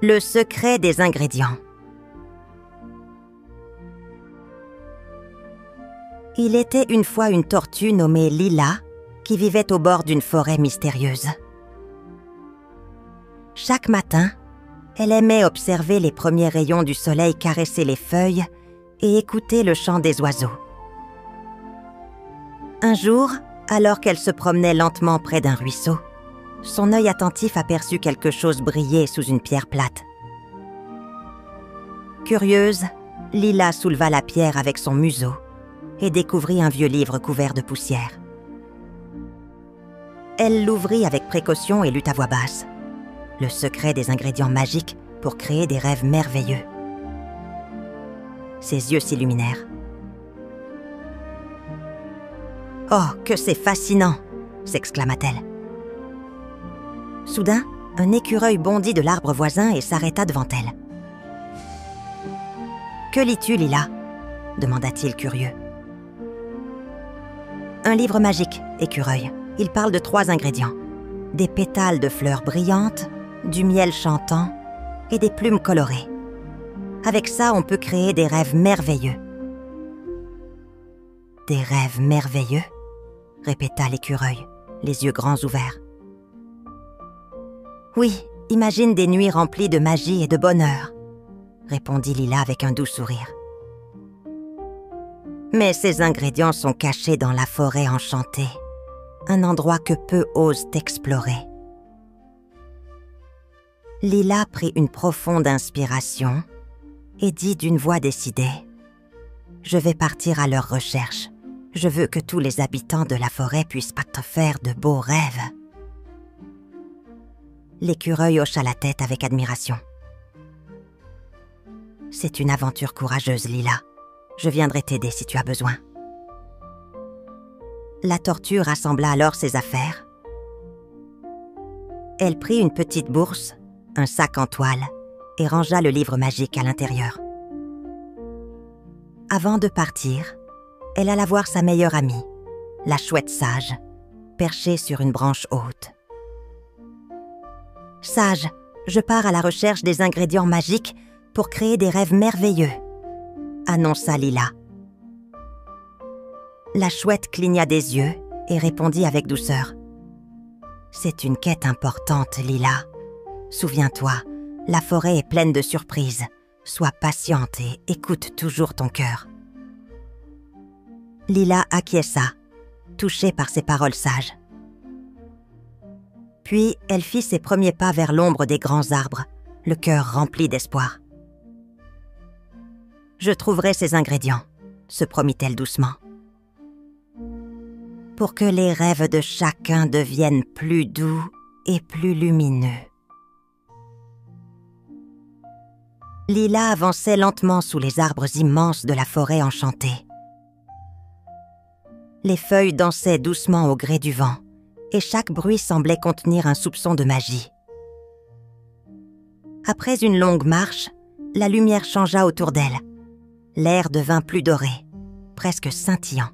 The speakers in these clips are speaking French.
Le secret des ingrédients. Il était une fois une tortue nommée Lila qui vivait au bord d'une forêt mystérieuse. Chaque matin, elle aimait observer les premiers rayons du soleil caresser les feuilles et écouter le chant des oiseaux. Un jour, alors qu'elle se promenait lentement près d'un ruisseau, son œil attentif aperçut quelque chose briller sous une pierre plate. Curieuse, Lila souleva la pierre avec son museau et découvrit un vieux livre couvert de poussière. Elle l'ouvrit avec précaution et lut à voix basse. Le secret des ingrédients magiques pour créer des rêves merveilleux. Ses yeux s'illuminèrent. « Oh, que c'est fascinant !» s'exclama-t-elle. Soudain, un écureuil bondit de l'arbre voisin et s'arrêta devant elle. « Que lis-tu, Lila ?» demanda-t-il curieux. « Un livre magique, écureuil. Il parle de 3 ingrédients. Des pétales de fleurs brillantes, du miel chantant et des plumes colorées. Avec ça, on peut créer des rêves merveilleux. » « Des rêves merveilleux ?» répéta l'écureuil, les yeux grands ouverts. « Oui, imagine des nuits remplies de magie et de bonheur, » répondit Lila avec un doux sourire. « Mais ces ingrédients sont cachés dans la forêt enchantée, un endroit que peu osent explorer. » Lila prit une profonde inspiration et dit d'une voix décidée : « Je vais partir à leur recherche. Je veux que tous les habitants de la forêt puissent faire de beaux rêves. » L'écureuil hocha la tête avec admiration. « C'est une aventure courageuse, Lila. Je viendrai t'aider si tu as besoin. » La tortue rassembla alors ses affaires. Elle prit une petite bourse, un sac en toile, et rangea le livre magique à l'intérieur. Avant de partir, elle alla voir sa meilleure amie, la chouette sage, perchée sur une branche haute. « Sage, je pars à la recherche des ingrédients magiques pour créer des rêves merveilleux, » annonça Lila. La chouette cligna des yeux et répondit avec douceur. « C'est une quête importante, Lila. Souviens-toi, la forêt est pleine de surprises. Sois patiente et écoute toujours ton cœur. » Lila acquiesça, touchée par ces paroles sages. Puis, elle fit ses premiers pas vers l'ombre des grands arbres, le cœur rempli d'espoir. « Je trouverai ces ingrédients, » se promit-elle doucement. « Pour que les rêves de chacun deviennent plus doux et plus lumineux. » Lila avançait lentement sous les arbres immenses de la forêt enchantée. Les feuilles dansaient doucement au gré du vent, et chaque bruit semblait contenir un soupçon de magie. Après une longue marche, la lumière changea autour d'elle. L'air devint plus doré, presque scintillant.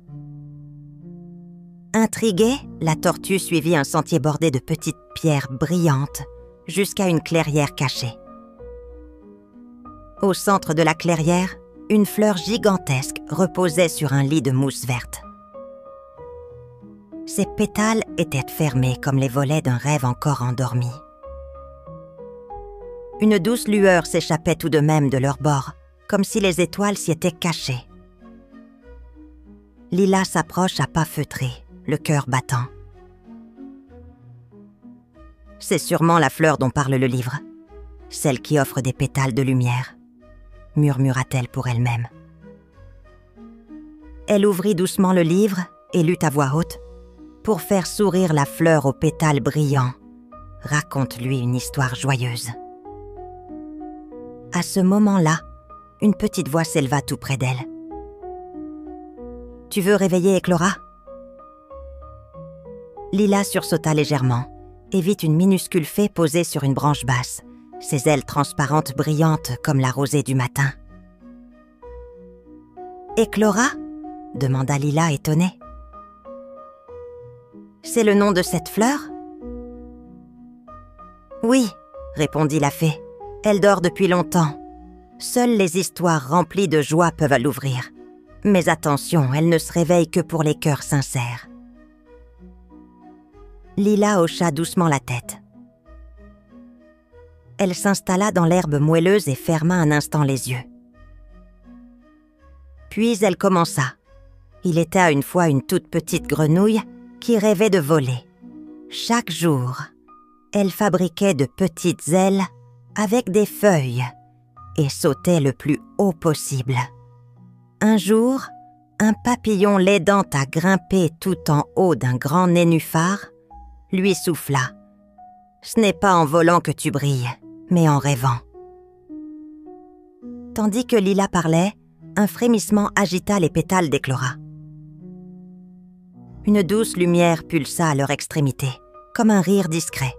Intriguée, la tortue suivit un sentier bordé de petites pierres brillantes jusqu'à une clairière cachée. Au centre de la clairière, une fleur gigantesque reposait sur un lit de mousse verte. Ses pétales étaient fermés comme les volets d'un rêve encore endormi. Une douce lueur s'échappait tout de même de leur bord, comme si les étoiles s'y étaient cachées. Lila s'approche à pas feutrés, le cœur battant. « C'est sûrement la fleur dont parle le livre, celle qui offre des pétales de lumière, » murmura-t-elle pour elle-même. Elle ouvrit doucement le livre et lut à voix haute. « Pour faire sourire la fleur aux pétales brillants, raconte-lui une histoire joyeuse. » À ce moment-là, une petite voix s'éleva tout près d'elle. « Tu veux réveiller Éclora ?» Lila sursauta légèrement et vit une minuscule fée posée sur une branche basse, ses ailes transparentes brillantes comme la rosée du matin. « Éclora ?» demanda Lila étonnée. « C'est le nom de cette fleur ?»« Oui, » répondit la fée, Elle dort depuis longtemps. Seules les histoires remplies de joie peuvent l'ouvrir. Mais attention, elle ne se réveille que pour les cœurs sincères. » Lila hocha doucement la tête. Elle s'installa dans l'herbe moelleuse et ferma un instant les yeux. Puis elle commença. Il était une fois une toute petite grenouille qui rêvait de voler. Chaque jour, elle fabriquait de petites ailes avec des feuilles et sautait le plus haut possible. Un jour, un papillon l'aidant à grimper tout en haut d'un grand nénuphar lui souffla. « Ce n'est pas en volant que tu brilles, mais en rêvant. » Tandis que Lila parlait, un frémissement agita les pétales d'éclora. Une douce lumière pulsa à leur extrémité, comme un rire discret.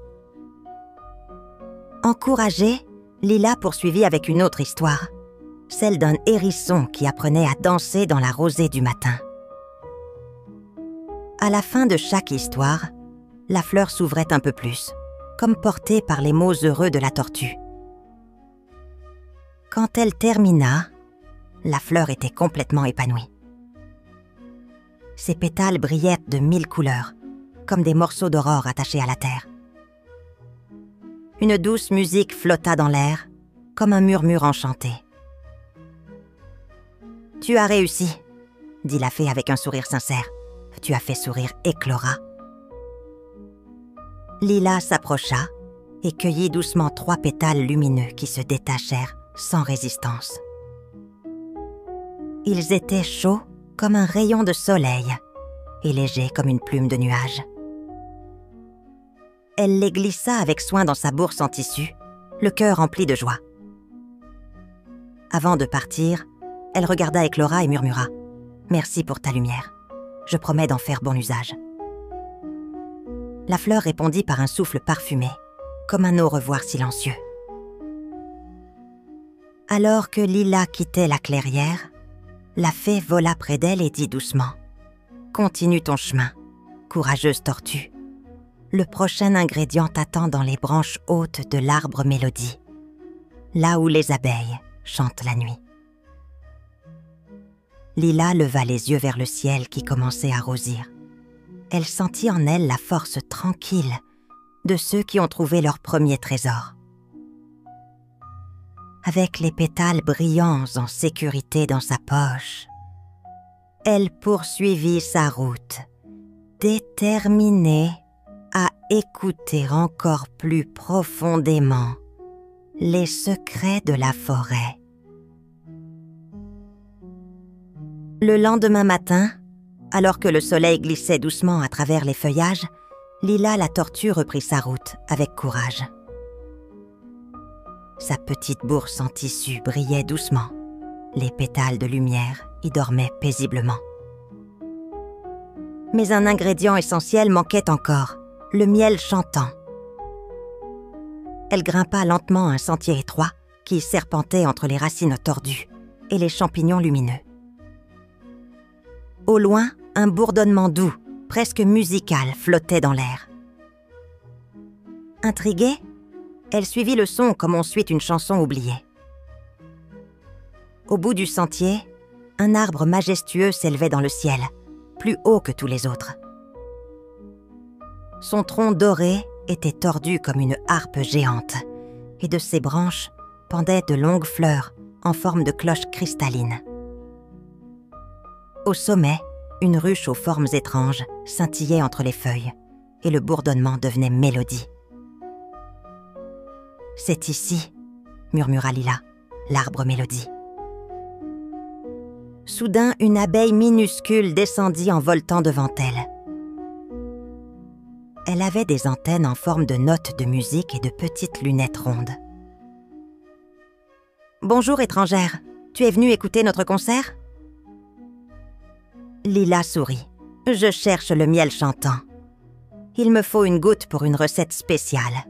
Encouragée, Lila poursuivit avec une autre histoire, celle d'un hérisson qui apprenait à danser dans la rosée du matin. À la fin de chaque histoire, la fleur s'ouvrait un peu plus, comme portée par les mots heureux de la tortue. Quand elle termina, la fleur était complètement épanouie. Ses pétales brillaient de 1000 couleurs, comme des morceaux d'aurore attachés à la terre. Une douce musique flotta dans l'air, comme un murmure enchanté. « Tu as réussi, » dit la fée avec un sourire sincère. « Tu as fait sourire Éclora. » Lila s'approcha et cueillit doucement 3 pétales lumineux qui se détachèrent sans résistance. Ils étaient chauds comme un rayon de soleil et légers comme une plume de nuage. Elle les glissa avec soin dans sa bourse en tissu, le cœur rempli de joie. Avant de partir, elle regarda Éclora et murmura « Merci pour ta lumière. Je promets d'en faire bon usage. » La fleur répondit par un souffle parfumé, comme un au revoir silencieux. Alors que Lila quittait la clairière, la fée vola près d'elle et dit doucement « Continue ton chemin, courageuse tortue. Le prochain ingrédient t'attend dans les branches hautes de l'arbre mélodie, là où les abeilles chantent la nuit. » Lila leva les yeux vers le ciel qui commençait à rosir. Elle sentit en elle la force tranquille de ceux qui ont trouvé leur premier trésor. Avec les pétales brillants en sécurité dans sa poche, elle poursuivit sa route, déterminée à écouter encore plus profondément les secrets de la forêt. Le lendemain matin, alors que le soleil glissait doucement à travers les feuillages, Lila la tortue reprit sa route avec courage. Sa petite bourse en tissu brillait doucement. Les pétales de lumière y dormaient paisiblement. Mais un ingrédient essentiel manquait encore, le miel chantant. Elle grimpa lentement un sentier étroit qui serpentait entre les racines tordues et les champignons lumineux. Au loin, un bourdonnement doux, presque musical, flottait dans l'air. Intriguée, elle suivit le son comme on suit une chanson oubliée. Au bout du sentier, un arbre majestueux s'élevait dans le ciel, plus haut que tous les autres. Son tronc doré était tordu comme une harpe géante, et de ses branches pendaient de longues fleurs en forme de cloches cristallines. Au sommet, une ruche aux formes étranges scintillait entre les feuilles, et le bourdonnement devenait mélodie. « C'est ici, » murmura Lila, « l'arbre mélodie. » Soudain, une abeille minuscule descendit en voltant devant elle. Elle avait des antennes en forme de notes de musique et de petites lunettes rondes. « Bonjour, étrangère. Tu es venue écouter notre concert ?» Lila sourit. « Je cherche le miel chantant. Il me faut une goutte pour une recette spéciale. »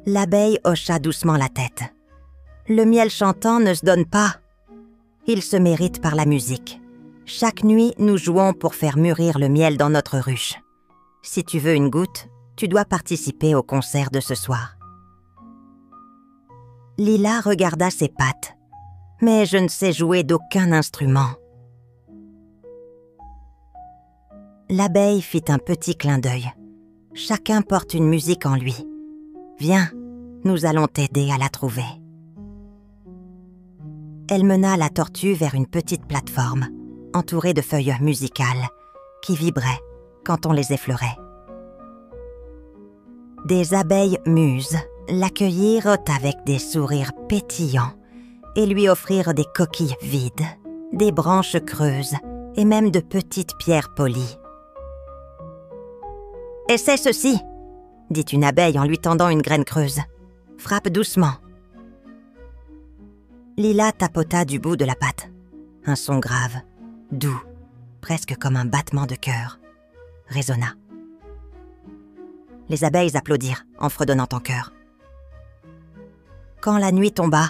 L'abeille hocha doucement la tête. « Le miel chantant ne se donne pas. Il se mérite par la musique. Chaque nuit, nous jouons pour faire mûrir le miel dans notre ruche. Si tu veux une goutte, tu dois participer au concert de ce soir. » Lila regarda ses pattes. Mais je ne sais jouer d'aucun instrument. L'abeille fit un petit clin d'œil. Chacun porte une musique en lui. Viens, nous allons t'aider à la trouver. Elle mena la tortue vers une petite plateforme, entourée de feuilles musicales, qui vibraient quand on les effleurait. Des abeilles muses l'accueillirent avec des sourires pétillants et lui offrirent des coquilles vides, des branches creuses et même de petites pierres polies. « Essaie ceci !» dit une abeille en lui tendant une graine creuse. « Frappe doucement. » Lila tapota du bout de la patte. Un son grave, doux, presque comme un battement de cœur, résonna. Les abeilles applaudirent en fredonnant en chœur. Quand la nuit tomba,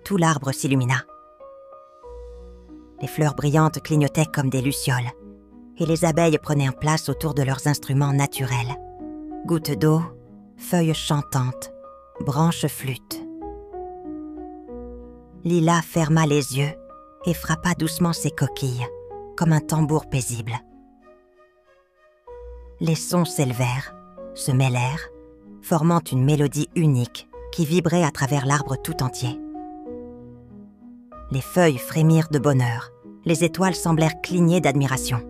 tout l'arbre s'illumina. Les fleurs brillantes clignotaient comme des lucioles, et les abeilles prenaient place autour de leurs instruments naturels. Gouttes d'eau, feuilles chantantes, branches flûtes. Lila ferma les yeux et frappa doucement ses coquilles, comme un tambour paisible. Les sons s'élevèrent, se mêlèrent, formant une mélodie unique qui vibrait à travers l'arbre tout entier. Les feuilles frémirent de bonheur, les étoiles semblèrent cligner d'admiration.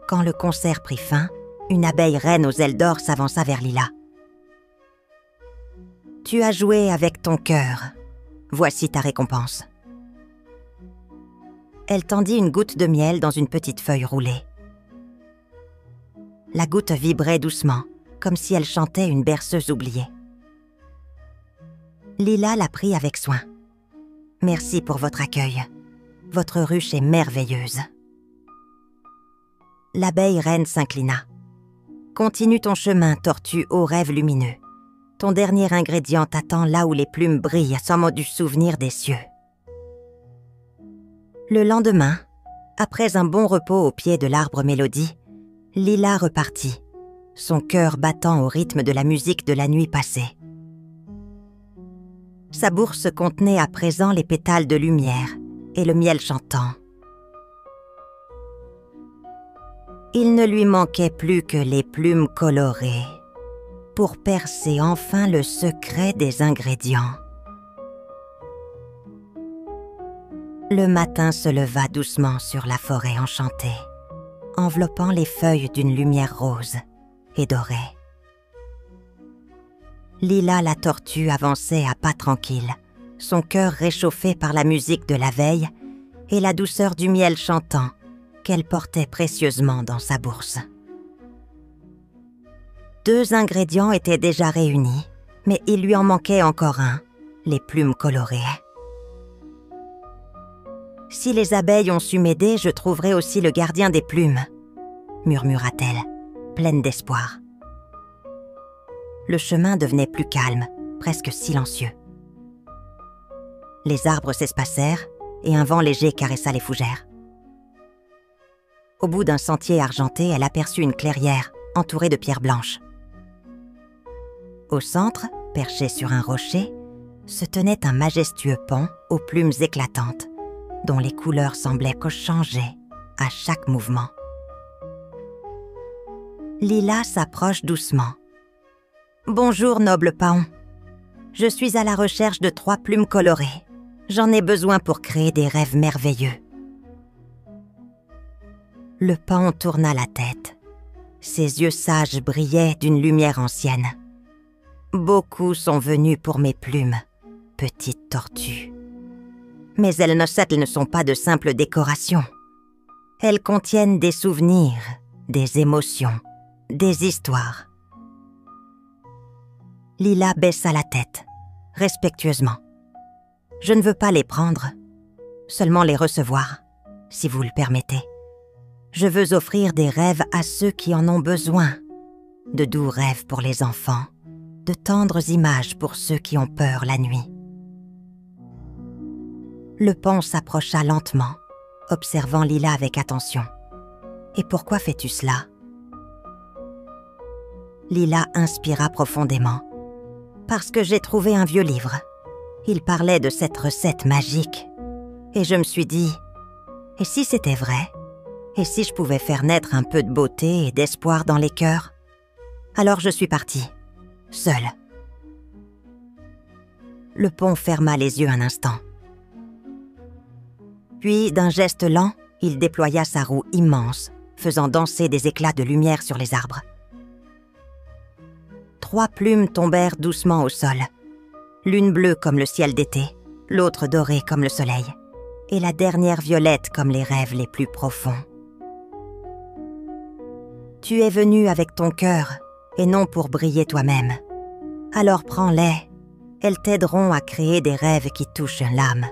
Quand le concert prit fin, une abeille reine aux ailes d'or s'avança vers Lila. « Tu as joué avec ton cœur. Voici ta récompense. » Elle tendit une goutte de miel dans une petite feuille roulée. La goutte vibrait doucement, comme si elle chantait une berceuse oubliée. Lila la prit avec soin. « Merci pour votre accueil. Votre ruche est merveilleuse. » L'abeille reine s'inclina. « Continue ton chemin, tortue aux rêves lumineux. Ton dernier ingrédient t'attend là où les plumes brillent, sommant du souvenir des cieux. » Le lendemain, après un bon repos au pied de l'arbre mélodie, Lila repartit, son cœur battant au rythme de la musique de la nuit passée. Sa bourse contenait à présent les pétales de lumière et le miel chantant. Il ne lui manquait plus que les plumes colorées pour percer enfin le secret des ingrédients. Le matin se leva doucement sur la forêt enchantée, enveloppant les feuilles d'une lumière rose et dorée. Lila la tortue avançait à pas tranquilles, son cœur réchauffé par la musique de la veille et la douceur du miel chantant qu'elle portait précieusement dans sa bourse. 2 ingrédients étaient déjà réunis, mais il lui en manquait encore un, les plumes colorées. « Si les abeilles ont su m'aider, je trouverai aussi le gardien des plumes, » murmura-t-elle, pleine d'espoir. Le chemin devenait plus calme, presque silencieux. Les arbres s'espacèrent et un vent léger caressa les fougères. Au bout d'un sentier argenté, elle aperçut une clairière entourée de pierres blanches. Au centre, perché sur un rocher, se tenait un majestueux pont aux plumes éclatantes, dont les couleurs semblaient changer à chaque mouvement. Lila s'approche doucement. « Bonjour, noble paon. Je suis à la recherche de 3 plumes colorées. J'en ai besoin pour créer des rêves merveilleux. » Le paon tourna la tête. Ses yeux sages brillaient d'une lumière ancienne. « Beaucoup sont venus pour mes plumes, petite tortue. Mais elles ne sont pas de simples décorations. Elles contiennent des souvenirs, des émotions, des histoires. » Lila baissa la tête, respectueusement. « Je ne veux pas les prendre, seulement les recevoir, si vous le permettez. Je veux offrir des rêves à ceux qui en ont besoin, de doux rêves pour les enfants, de tendres images pour ceux qui ont peur la nuit. » Le pont s'approcha lentement, observant Lila avec attention. « Et pourquoi fais-tu cela ?» Lila inspira profondément. Parce que j'ai trouvé un vieux livre. Il parlait de cette recette magique. Et je me suis dit, et si c'était vrai? Et si je pouvais faire naître un peu de beauté et d'espoir dans les cœurs? Alors je suis partie, seule. Le pont ferma les yeux un instant. Puis, d'un geste lent, il déploya sa roue immense, faisant danser des éclats de lumière sur les arbres. 3 plumes tombèrent doucement au sol. L'une bleue comme le ciel d'été, l'autre dorée comme le soleil, et la dernière violette comme les rêves les plus profonds. Tu es venu avec ton cœur, et non pour briller toi-même. Alors prends-les, elles t'aideront à créer des rêves qui touchent l'âme.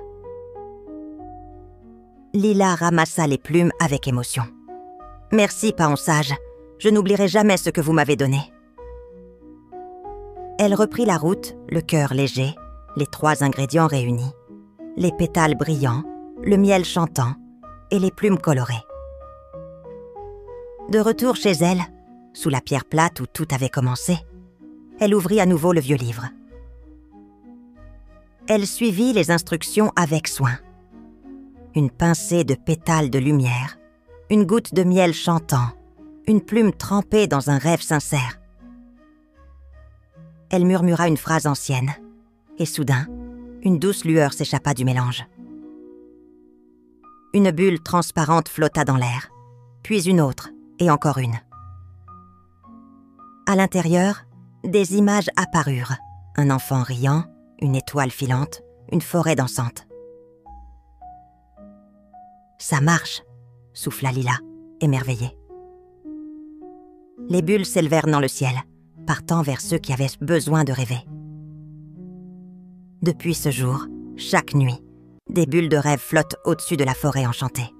Lila ramassa les plumes avec émotion. « Merci, paon sage, je n'oublierai jamais ce que vous m'avez donné. » Elle reprit la route, le cœur léger, les 3 ingrédients réunis, les pétales brillants, le miel chantant et les plumes colorées. De retour chez elle, sous la pierre plate où tout avait commencé, elle ouvrit à nouveau le vieux livre. Elle suivit les instructions avec soin. Une pincée de pétales de lumière, une goutte de miel chantant, une plume trempée dans un rêve sincère. Elle murmura une phrase ancienne, et soudain, une douce lueur s'échappa du mélange. Une bulle transparente flotta dans l'air, puis une autre, et encore une. À l'intérieur, des images apparurent. Un enfant riant, une étoile filante, une forêt dansante. « Ça marche !» souffla Lila, émerveillée. Les bulles s'élevèrent dans le ciel, partant vers ceux qui avaient besoin de rêver. Depuis ce jour, chaque nuit, des bulles de rêve flottent au-dessus de la forêt enchantée.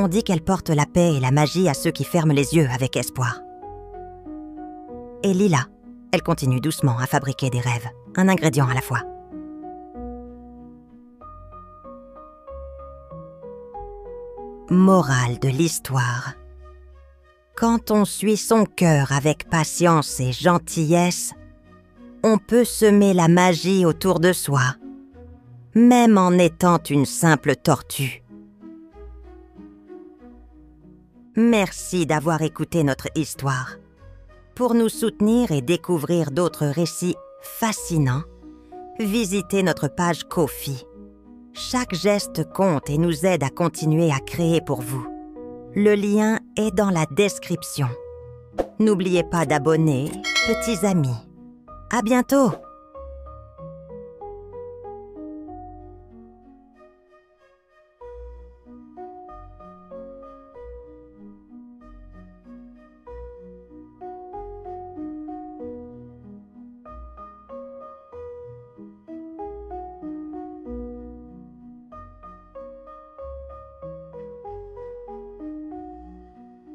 On dit qu'elles portent la paix et la magie à ceux qui ferment les yeux avec espoir. Et Lila, elle continue doucement à fabriquer des rêves, un ingrédient à la fois. Morale de l'histoire. Quand on suit son cœur avec patience et gentillesse, on peut semer la magie autour de soi, même en étant une simple tortue. Merci d'avoir écouté notre histoire. Pour nous soutenir et découvrir d'autres récits fascinants, visitez notre page Ko-fi. Chaque geste compte et nous aide à continuer à créer pour vous. Le lien est dans la description. N'oubliez pas d'abonner, petits amis. À bientôt!